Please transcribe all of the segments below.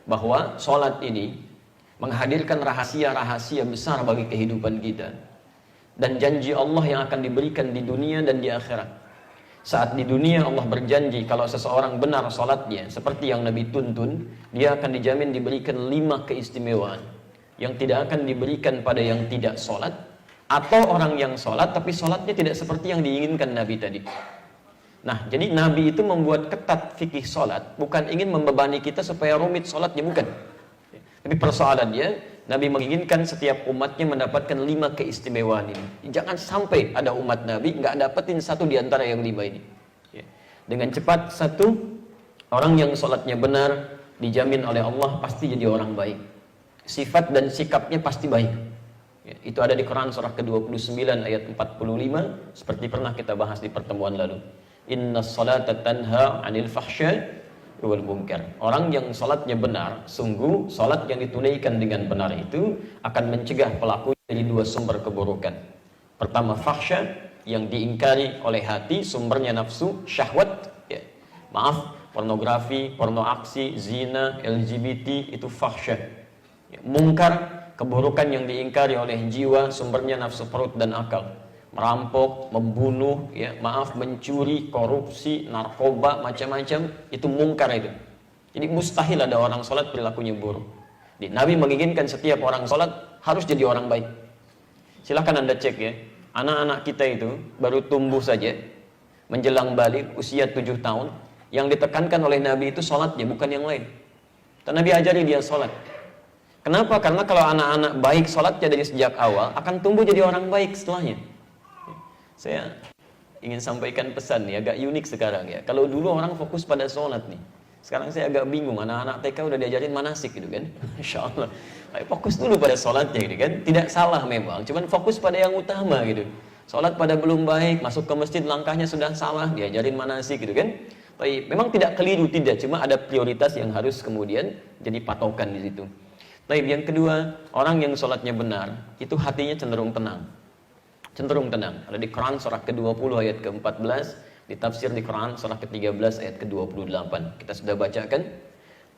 bahwa sholat ini menghadirkan rahasia-rahasia besar bagi kehidupan kita dan janji Allah yang akan diberikan di dunia dan di akhirat. Saat di dunia Allah berjanji kalau seseorang benar sholatnya seperti yang Nabi tuntun, dia akan dijamin diberikan 5 keistimewaan yang tidak akan diberikan pada yang tidak sholat, atau orang yang sholat tapi sholatnya tidak seperti yang diinginkan Nabi tadi. Nah, jadi Nabi itu membuat ketat fikih sholat, bukan ingin membebani kita supaya rumit sholatnya, bukan. Tapi persoalannya, Nabi menginginkan setiap umatnya mendapatkan 5 keistimewaan ini. Jangan sampai ada umat Nabi nggak dapetin satu di antara yang 5 ini. Dengan cepat, satu, orang yang sholatnya benar dijamin oleh Allah pasti jadi orang baik. Sifat dan sikapnya pasti baik. Itu ada di Quran surah ke-29 ayat 45, seperti pernah kita bahas di pertemuan lalu. Innas salata tanha 'anil fahsya wal munkar. Orang yang salatnya benar, sungguh salat yang ditunaikan dengan benar itu akan mencegah pelaku dari 2 sumber keburukan. Pertama, fahsya yang diingkari oleh hati, sumbernya nafsu, syahwat, ya. Maaf, pornografi, porno aksi, zina, LGBT, itu fahsya. Ya. Munkar, keburukan yang diingkari oleh jiwa, sumbernya nafsu perut dan akal. Merampok, membunuh, ya, maaf, mencuri, korupsi, narkoba, macam-macam, itu mungkar itu. Jadi mustahil ada orang sholat perilakunya buruk. Jadi, Nabi menginginkan setiap orang sholat harus jadi orang baik. Silahkan Anda cek ya, anak-anak kita itu baru tumbuh saja, menjelang balik usia 7 tahun, yang ditekankan oleh Nabi itu sholatnya, bukan yang lain. Dan Nabi ajari dia sholat. Kenapa? Karena kalau anak-anak baik sholatnya dari sejak awal, akan tumbuh jadi orang baik setelahnya. Saya ingin sampaikan pesan nih, agak unik sekarang ya. Kalau dulu orang fokus pada sholat nih, sekarang saya agak bingung, anak-anak TK udah diajarin manasik gitu kan. Insya Allah, fokus dulu pada sholatnya gitu kan. Tidak salah memang, cuman fokus pada yang utama gitu. Sholat pada belum baik, masuk ke masjid langkahnya sudah salah, diajarin manasik gitu kan. Tapi memang tidak keliru, tidak, cuma ada prioritas yang harus kemudian jadi patokan di situ. Tapi yang kedua, orang yang sholatnya benar, itu hatinya cenderung tenang. Cenderung tenang. Ada di Quran surah ke-20 ayat ke-14, ditafsir di Quran surah ke-13 ayat ke-28. Kita sudah bacakan.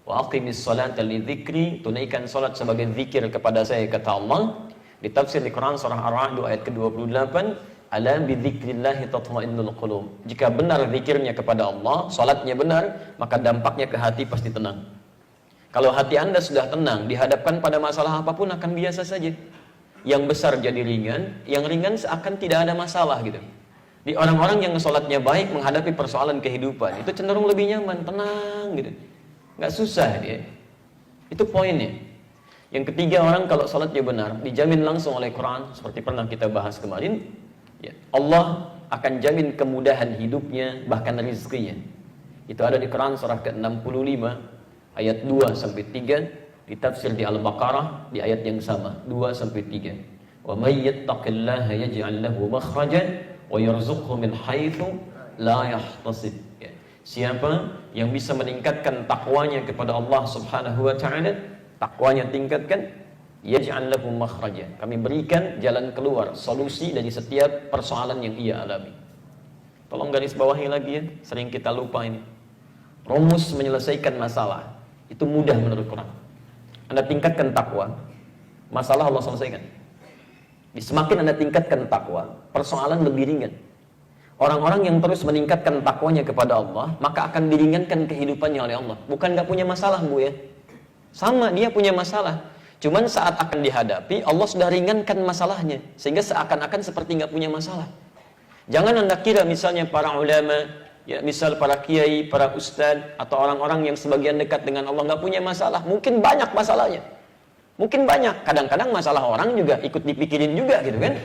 Wa aqimis sholata lidzikri, tunaikan salat sebagai zikir kepada saya, kata Allah. Ditafsir di Quran surah Ar-Ra'd ayat ke-28, ala bidzikrillah tatma'innul qulub. Jika benar zikirnya kepada Allah, salatnya benar, maka dampaknya ke hati pasti tenang. Kalau hati Anda sudah tenang, dihadapkan pada masalah apapun akan biasa saja. Yang besar jadi ringan, yang ringan seakan tidak ada masalah gitu. Di orang-orang yang sholatnya baik menghadapi persoalan kehidupan, itu cenderung lebih nyaman, tenang gitu. Nggak susah dia. Itu poinnya. Yang ketiga, orang kalau sholatnya benar, dijamin langsung oleh Quran, seperti pernah kita bahas kemarin, ya, Allah akan jamin kemudahan hidupnya, bahkan rezekinya. Itu ada di Quran surah ke-65, ayat 2-3, ditafsir di Al-Baqarah di ayat yang sama 2-3. Wa may yattaqillaha yaj'al lahu makhrajan wa yarzuqhu min haitsu la yahtasib. Siapa yang bisa meningkatkan takwanya kepada Allah Subhanahu wa taala, takwanya tingkatkan, yaj'al lahu makhrajan. Kami berikan jalan keluar, solusi dari setiap persoalan yang ia alami. Tolong garis bawahi lagi ya, sering kita lupa ini. Rumus menyelesaikan masalah itu mudah menurut Quran. Anda tingkatkan takwa, masalah Allah selesaikan. Semakin Anda tingkatkan takwa, persoalan lebih ringan. Orang-orang yang terus meningkatkan takwanya kepada Allah, maka akan diringankan kehidupannya oleh Allah. Bukan gak punya masalah, Bu ya. Sama, dia punya masalah. Cuman saat akan dihadapi, Allah sudah ringankan masalahnya. Sehingga seakan-akan seperti gak punya masalah. Jangan Anda kira misalnya para ulama, ya, misal para kiai, para ustadz, atau orang-orang yang sebagian dekat dengan Allah nggak punya masalah. Mungkin banyak masalahnya. Mungkin banyak. Kadang-kadang masalah orang juga ikut dipikirin juga gitu kan.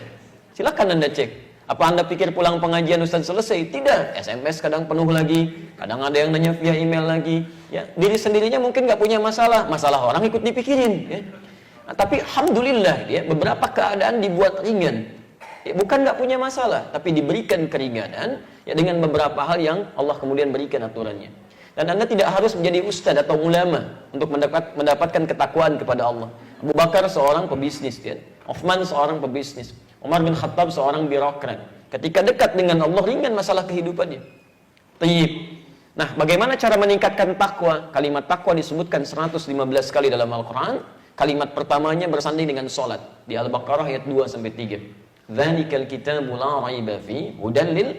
Silakan Anda cek. Apa Anda pikir pulang pengajian ustadz selesai? Tidak. SMS kadang penuh lagi. Kadang ada yang nanya via email lagi. Ya, diri sendirinya mungkin nggak punya masalah. Masalah orang ikut dipikirin. Ya. Nah, tapi alhamdulillah ya, beberapa keadaan dibuat ringan. Ya, bukan nggak punya masalah, tapi diberikan keringanan ya dengan beberapa hal yang Allah kemudian berikan aturannya. Dan Anda tidak harus menjadi ustadz atau ulama untuk mendapatkan ketakwaan kepada Allah. Abu Bakar seorang pebisnis, ya. Uthman seorang pebisnis, Umar bin Khattab seorang birokrat. Ketika dekat dengan Allah, ringan masalah kehidupannya. Tayyib. Nah, bagaimana cara meningkatkan takwa? Kalimat takwa disebutkan 115 kali dalam Al-Quran. Kalimat pertamanya bersanding dengan solat. Di Al-Baqarah ayat 2-3. Dzalikal kitabu la raiba fi hudan lil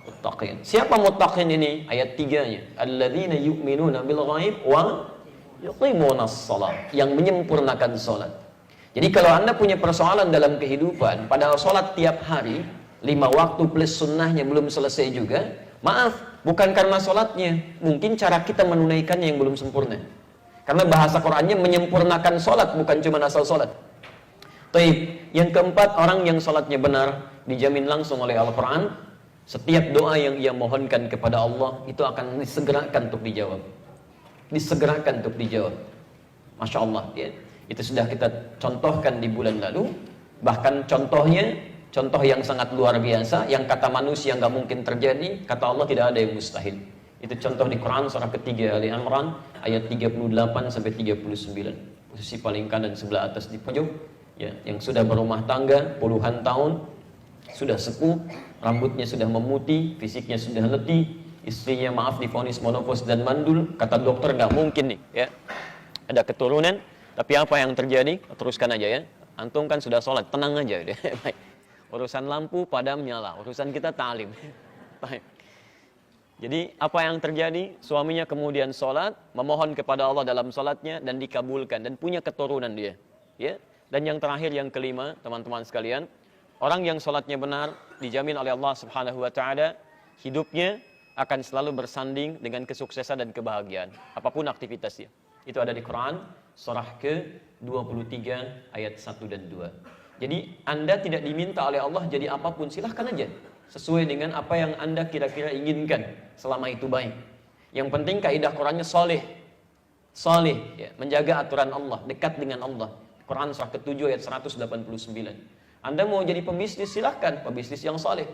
muttaqin. Siapa muttaqin ini? Ayat 3-nya. Alladzina yu'minuna bil ghaib wa yuqimunas shalah. Yang menyempurnakan solat. Jadi kalau Anda punya persoalan dalam kehidupan, padahal solat tiap hari, 5 waktu plus sunnahnya belum selesai juga, maaf, bukan karena sholatnya, mungkin cara kita menunaikannya yang belum sempurna. Karena bahasa Qur'annya menyempurnakan sholat, bukan cuma asal sholat. Taib. Yang keempat, orang yang sholatnya benar, dijamin langsung oleh Al-Quran, setiap doa yang ia mohonkan kepada Allah, itu akan disegerakan untuk dijawab. Disegerakan untuk dijawab. Masya Allah. Ya. Itu sudah kita contohkan di bulan lalu. Bahkan contohnya, contoh yang sangat luar biasa, yang kata manusia nggak mungkin terjadi, kata Allah tidak ada yang mustahil. Itu contoh di Quran surah ketiga Ali Imran ayat 38-39. Posisi paling kanan sebelah atas di pojok, ya, yang sudah berumah tangga puluhan tahun, sudah sepuh, rambutnya sudah memutih, fisiknya sudah letih, istrinya maaf divonis menopause dan mandul, kata dokter nggak mungkin nih, ya, ada keturunan, tapi apa yang terjadi? Teruskan aja ya. Antum kan sudah sholat, tenang aja deh. Baik. Urusan lampu padam nyala, urusan kita ta'lim. Jadi apa yang terjadi? Suaminya kemudian sholat, memohon kepada Allah dalam sholatnya dan dikabulkan dan punya keturunan dia. Ya. Dan yang terakhir, yang kelima, teman-teman sekalian, orang yang sholatnya benar dijamin oleh Allah Subhanahu Wa Taala hidupnya akan selalu bersanding dengan kesuksesan dan kebahagiaan, apapun aktivitasnya. Itu ada di Quran surah ke-23 ayat 1 dan 2. Jadi Anda tidak diminta oleh Allah jadi apapun, silahkan aja sesuai dengan apa yang Anda kira-kira inginkan, selama itu baik. Yang penting kaidah Qurannya soleh, ya, menjaga aturan Allah, dekat dengan Allah. Quran surah ke-7 ayat 189. Anda mau jadi pembisnis, silahkan pembisnis yang soleh.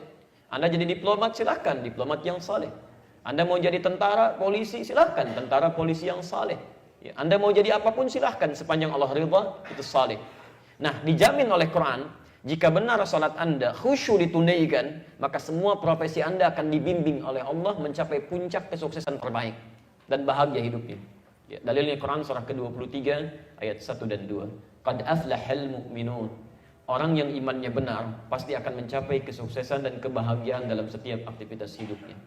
Anda jadi diplomat, silahkan diplomat yang soleh. Anda mau jadi tentara, polisi, silahkan tentara polisi yang soleh. Ya, Anda mau jadi apapun silahkan sepanjang Allah ridha, itu soleh. Nah, dijamin oleh Quran, jika benar salat Anda khusyuk ditunaikan, maka semua profesi Anda akan dibimbing oleh Allah mencapai puncak kesuksesan terbaik dan bahagia hidupnya. Ya, dalilnya Quran surah ke-23 ayat 1 dan 2. Qad aflahal mu'minun. Orang yang imannya benar pasti akan mencapai kesuksesan dan kebahagiaan dalam setiap aktivitas hidupnya.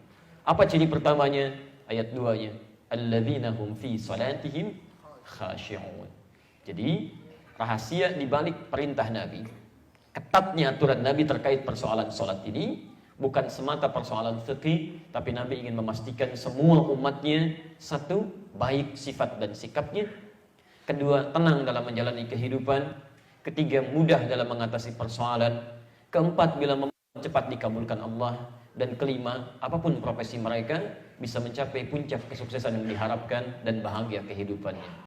Apa ciri pertamanya? Ayat 2-nya. Alladzina hum fi salatihim khashi'un. Jadi rahasia di balik perintah Nabi, ketatnya aturan Nabi terkait persoalan sholat ini, bukan semata persoalan fikih, tapi Nabi ingin memastikan semua umatnya, satu, baik sifat dan sikapnya, kedua, tenang dalam menjalani kehidupan, ketiga, mudah dalam mengatasi persoalan, keempat, bila cepat dikabulkan Allah, dan kelima, apapun profesi mereka, bisa mencapai puncak kesuksesan yang diharapkan dan bahagia kehidupannya.